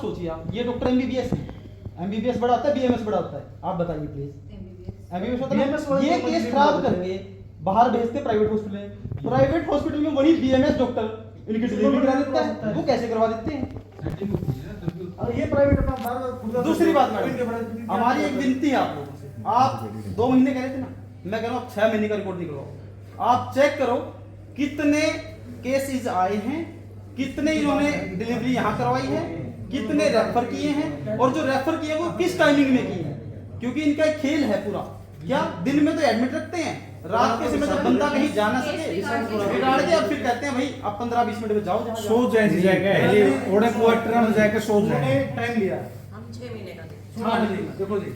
सोचिए आप, ये डॉक्टर एमबीबीएस है, एमबीबीएस बड़ा होता है बीएमएस बड़ा होता है, आप बताइए प्लीज। एमबीबीएस होता है, ये केस खराब करके बाहर भेजते प्राइवेट हॉस्पिटल में, प्राइवेट हॉस्पिटल में वही बीएमएस डॉक्टर इनकी डिलीवरी करा देता है, वो कैसे करवा देते हैं? ये प्राइवेट अपना। दूसरी बात मैडम, हमारी एक विनती है आप लोगों से, आप 2 महीने कह रहे थे ना, मैं कह रहा हूँ 6 महीने का रिपोर्ट निकलवाओ। आप चेक करो कितने केसेस आए हैं, कितने इन्होंने डिलीवरी यहाँ करवाई है, कितने रेफर किए हैं, और जो रेफर किए वो किस टाइमिंग में किए हैं, क्योंकि इनका एक खेल है पूरा। क्या दिन में तो एडमिट रखते हैं, रात के समय जब बंदा कहीं जा ना सके बिगाड़ के, अब फिर कहते हैं भाई आप 15-20 मिनट में जाओ, जहाँ सो जाएगा ये ओड़े क्वार्टर में जाके सो जाए। टाइम लिया हम 6 महीने का थे। हाँ देखो जी,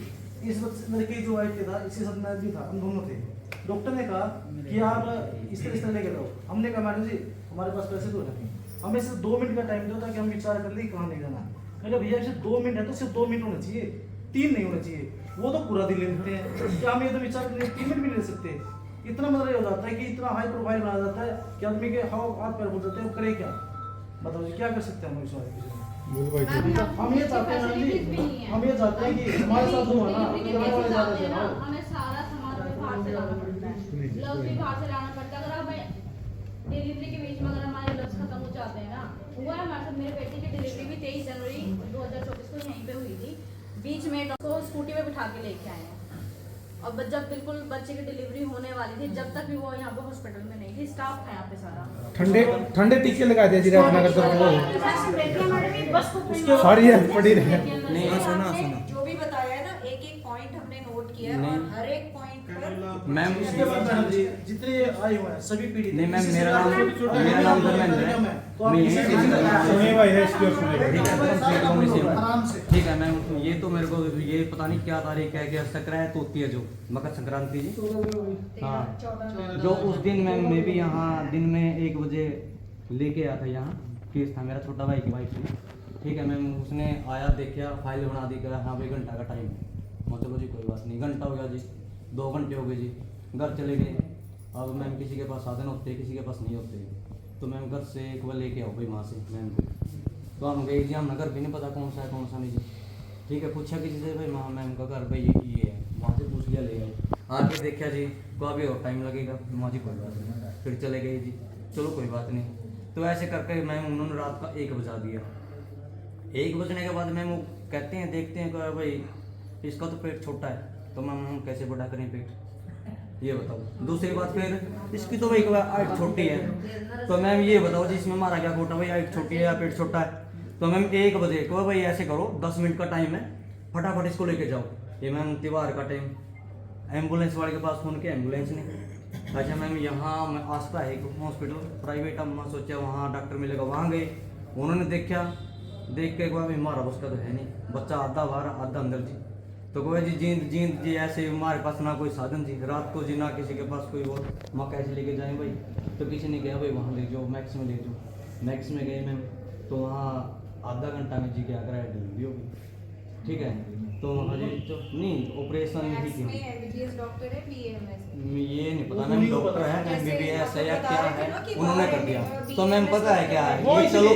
इस लड़के जो वाइफ था इसके साथ मैं भी था, हम दोनों थे। डॉक्टर ने कहा कि आप इस तरह लेके जाओ। हमने कहा मैडम जी हमारे पास पैसे तो रखें, हमें सिर्फ 2 मिनट का टाइम दो ताकि हम विचार कर ले कहाँ ले जाना है। मैंने भैया सिर्फ 2 मिनट है तो सिर्फ 2 मिनट होने चाहिए, 3 नहीं होने चाहिए। वो तो पूरा दिन ले लेते हैं, क्या हम ये तो विचार करने 3 मिनट भी नहीं ले सकते? इतना मतलब हो जाता है कि इतना हाई प्रोफाइल बना जाता है कि आदमी के हाथ पैर बोल जाते हैं, करे क्या? बताओ जी क्या कर सकते हैं हम इस बारे में? हम ये चाहते हैं मैडम जी, हम ये चाहते हैं कि हमारे साथ जो है ना हमें सारा सामान भी बाहर से लाना पड़ता है, ग्लव्स भी बाहर से लाना पड़ता है। अगर हमें डिलीवरी के बीच में अगर हमारे ग्लव्स खत्म हो जाते हैं ना, हुआ है हमारे साथ, मेरे बेटे की डिलीवरी भी 23 जनवरी 2024 को यहीं पे हुई थी। बीच में डॉक्टर को स्कूटी पे बिठा के लेके आए हैं, और जब बिल्कुल बच्चे की डिलीवरी होने वाली थी, जब तक भी वो यहाँ पे हॉस्पिटल में नहीं थी, स्टाफ था यहाँ पे सारा। ठंडे टीके लगा दिया जी अपना कर सॉरी है पड़ी रहे। नहीं सुना जो भी बताया है ना, एक एक पॉइंट हमने नोट किया है, और हर एक पॉइंट पर मैम जितने आए हुए हैं सभी पीड़ित। नहीं मैम, मेरा नाम धर्मेंद्र है, मैं यहीं से सुने भाई है इसकी और सुने ठीक है आराम से। ठीक है मैम। ये तो मेरे को ये पता नहीं क्या तारीख है, क्या संक्रांति होती है जो मकर संक्रांति जी, हाँ, जो उस दिन मैम मैं भी यहाँ दिन में 1 बजे लेके आया था। यहाँ केस था मेरा छोटा भाई की वाइफ से, ठीक है मैम। उसने आया, देखा, फाइल बना दी, कहा हाँ भाई घंटा का टाइम है। मैं चलो जी कोई बात नहीं, घंटा हो गया जी, 2 घंटे हो गए जी, घर चले गए। अब मैम किसी के पास साधन होते किसी के पास नहीं होते, तो मैम घर से एक बार लेके आओ भाई वहाँ से मैम को। तो हम गए जी, हम घर भी नहीं पता कौन सा है कौन सा नहीं जी, ठीक है। पूछा किसी से भाई वहाँ मैम का घर भाई ये है, वहाँ से पूछ लिया, ले गए। आके देखा जी को अभी और टाइम लगेगा, वहाँ जी कोई बात नहीं, फिर चले गए जी, चलो कोई बात नहीं। तो ऐसे करके मैम उन्होंने रात का 1 बजा दिया। 1 बजने के बाद मैम वो कहते हैं, देखते हैं कि भाई इसका तो पेट छोटा है, तो मैम हम कैसे बड़ा करें पेट, ये बताओ। दूसरी बात फिर इसकी तो भाई हाइट छोटी है, तो मैम ये बताओ जी इसमें हमारा क्या खोटा, भाई हाइट छोटी है या पेट छोटा है। तो मैम 1 बजे को भाई ऐसे करो, 10 मिनट का टाइम है, फटाफट इसको लेके जाओ। ये मैम त्योहार का टाइम, एम्बुलेंस वाले के पास फोन किया, एम्बुलेंस नहीं। अच्छा मैम यहाँ मैं आस्था है एक हॉस्पिटल प्राइवेट, अब मैं सोचा वहाँ डॉक्टर मिलेगा, वहाँ गए, उन्होंने देखा, देख के भाई हमारा बस का तो है नहीं, बच्चा आधा बाहर आधा अंदर जी। तो कोई जी जींद जी ऐसे हमारे पास ना कोई साधन जी, रात को जी ना किसी के पास कोई और, माँ कैसे लेके जाएँ भाई। तो किसी ने कहा भाई वहाँ ले जाओ, मैक्स में ले जाओ। मैक्स में गए मैम, तो वहाँ आधा घंटा में जी क्या कराया, डिलीवरी हो गई, ठीक है। तो वहाँ जी तो नहीं ऑपरेशन नहीं की, डॉक्टर है बीएमएस, ये नहीं पता मैम डॉक्टर है एमबीबीएस है या क्या है, उन्होंने कर दिया। तो मैम पता है क्या है ये, चलो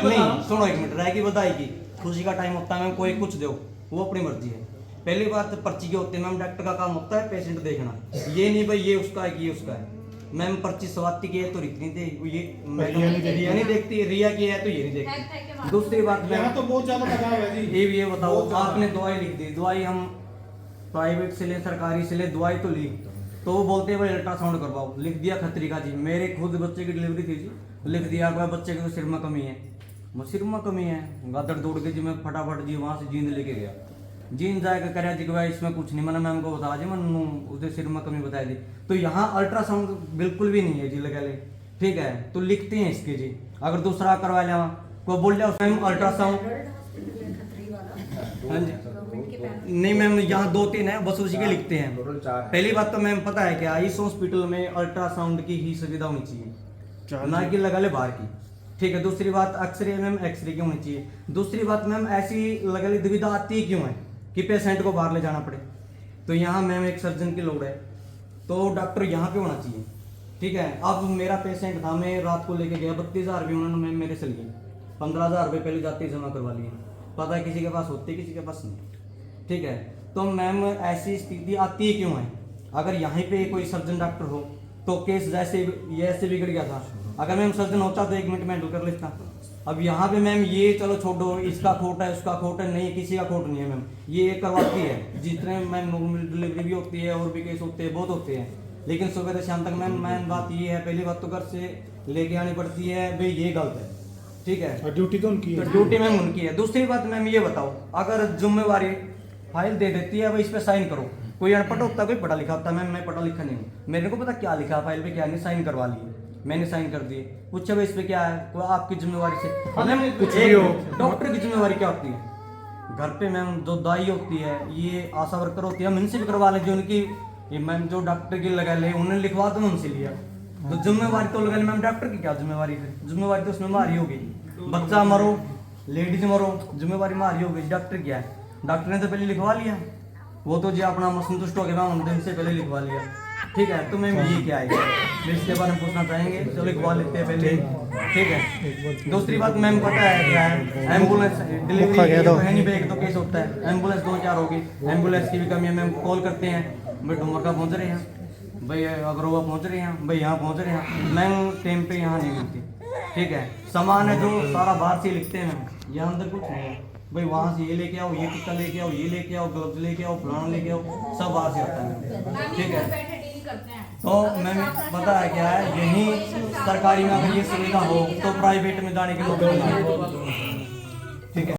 नहीं सुनो 1 मिनट, रहेगी बताएगी, खुशी का टाइम होता है मैम, कोई कुछ दो वो अपनी मर्जी है। पहली बात पर्ची के होते हैं मैम, डॉक्टर का काम होता है पेशेंट देखना, ये नहीं भाई ये उसका है ये उसका है। मैम पर्ची स्वाति की है तो इतनी दे, ये रिया नहीं देखती, रिया की है तो ये नहीं देखती। दूसरी बात मैम तो बहुत ज्यादा लगाव है जी। ये बताओ, आपने दवाई लिख दी, दवाई हम प्राइवेट से ले सरकारी से ले, दवाई तो ली, तो वो बोलते हैं भाई अल्ट्रासाउंड करवाओ, लिख दिया खतरी का जी। मेरे खुद बच्चे की डिलीवरी थी जी, लिख दिया बच्चे के तो सिर में कमी है, सिर में कमी है, गादड़ दौड़ के जी मैं फटाफट जी वहाँ से जींद लेके गया। जीन जाकर करा जी भाई इसमें कुछ नहीं, मैंने मैम को बता जी, मैंने उसके सिर में कमी बताई दी। तो यहाँ अल्ट्रासाउंड बिल्कुल भी नहीं है जी लगा ले, ठीक है। तो लिखते हैं इसके जी, अगर दूसरा करवा लिया कोई बोल लिया उसमें अल्ट्रासाउंड, हाँ जी नहीं मैम यहाँ 2-3 है बस उसी के लिखते हैं। पहली बात तो मैम पता है क्या, इस हॉस्पिटल में अल्ट्रासाउंड की ही सुविधा होनी चाहिए, ना कि लगा ले बाहर की, ठीक है। दूसरी बात एक्सरे मैम एक्सरे की होनी चाहिए। दूसरी बात मैम ऐसी लगा ली दुविधा आती क्यों है कि पेशेंट को बाहर ले जाना पड़े, तो यहाँ मैम एक सर्जन की लोड है, तो डॉक्टर यहाँ पे होना चाहिए, ठीक है। अब मेरा पेशेंट था, मैं रात को लेके गया, 32,000 रुपये उन्होंने मैम मेरे से लिए, 15,000 रुपये पहले जाते ही जमा करवा लिए, पता है किसी के पास होती है, किसी के पास नहीं। ठीक है, तो मैम ऐसी स्थिति आती क्यों है? अगर यहाँ पे कोई सर्जन डॉक्टर हो तो केस जैसे ये ऐसे बिगड़ गया था, अगर मैम सर्जन होता तो 1 मिनट में हैंडल कर लेता। अब यहाँ पे मैम ये चलो छोड़ो, इसका खोट है उसका खोट है, नहीं किसी का खोट नहीं है मैम, ये करवाती है। जितने मैम नॉर्मल डिलीवरी भी होती है और भी केस होते हैं, बहुत होते हैं, लेकिन सुबह से शाम तक मैम बात ये है, पहली बात तो घर से लेके आनी पड़ती है, भाई ये गलत है। ठीक है, और ड्यूटी तो उनकी है। ड्यूटी मैम उनकी है। दूसरी बात मैम ये बताओ, अगर जिम्मेवारी फाइल दे देती है, भाई इस पे साइन करो, कोई अनपढ़ होता है, कोई पढ़ा लिखा होता है, मैम मैं पढ़ा लिखा नहीं हूँ, मेरे को पता क्या लिखा फाइल पे क्या नहीं, साइन करवा लिए, मैंने साइन कर दिए, पूछा भाई इस पे क्या है, कोई आपकी जिम्मेवारी से। मैम कुछ भी हो, डॉक्टर की जिम्मेवारी क्या होती है? घर पे मैम जो दाई होती है, ये आशा वर्कर होती है, हम इनसे भी करवा लें, जो उनकी ये मैम जो डॉक्टर की लगा ले, उन्होंने लिखवा तो उनसे लिया, तो जिम्मेवारी तो लगा ले मैम, डॉक्टर की क्या जिम्मेवारी है? जिम्मेवारी तो उसमें हमारी होगी, बच्चा मरो, लेडीज मरो, जिम्मेवारी हमारी होगी, डॉक्टर क्या है? डॉक्टर ने तो पहले लिखवा लिया, वो तो जो अपना संतुष्ट हो गया मैम, उन्होंने से पहले लिखवा लिया। ठीक है, तो मैम ये क्या है, इसके बारे में पूछना चाहेंगे, चलो लिखवा लेते हैं पहले। ठीक है, दूसरी बात मैम पता है क्या है, एम्बुलेंस डिलीवरी है नहीं, एक तो केस होता है, एम्बुलेंस 2-4 होगी, एम्बुलेंस की भी कमी है मैम, कॉल करते हैं भाई डुमरका पहुँच रहे हैं, भाई अगरोवा पहुँच रहे हैं, भाई यहाँ पहुँच रहे हैं, मैम टाइम पे यहाँ नहीं मिलती। ठीक है, सामान है जो सारा बाहर से लिखते हैं मैम, यहाँ अंदर कुछ नहीं है, भाई वहाँ से ये लेके आओ, ये टिक्का लेके आओ, ये लेके आओ, ग्लव्स लेके आओ, फलाना लेके आओ, सब बाहर से आता है। ठीक है, तो मैम पता है क्या है, यही सरकारी में अगर ये सुविधा हो तो प्राइवेट में जाने के लोग। ठीक है।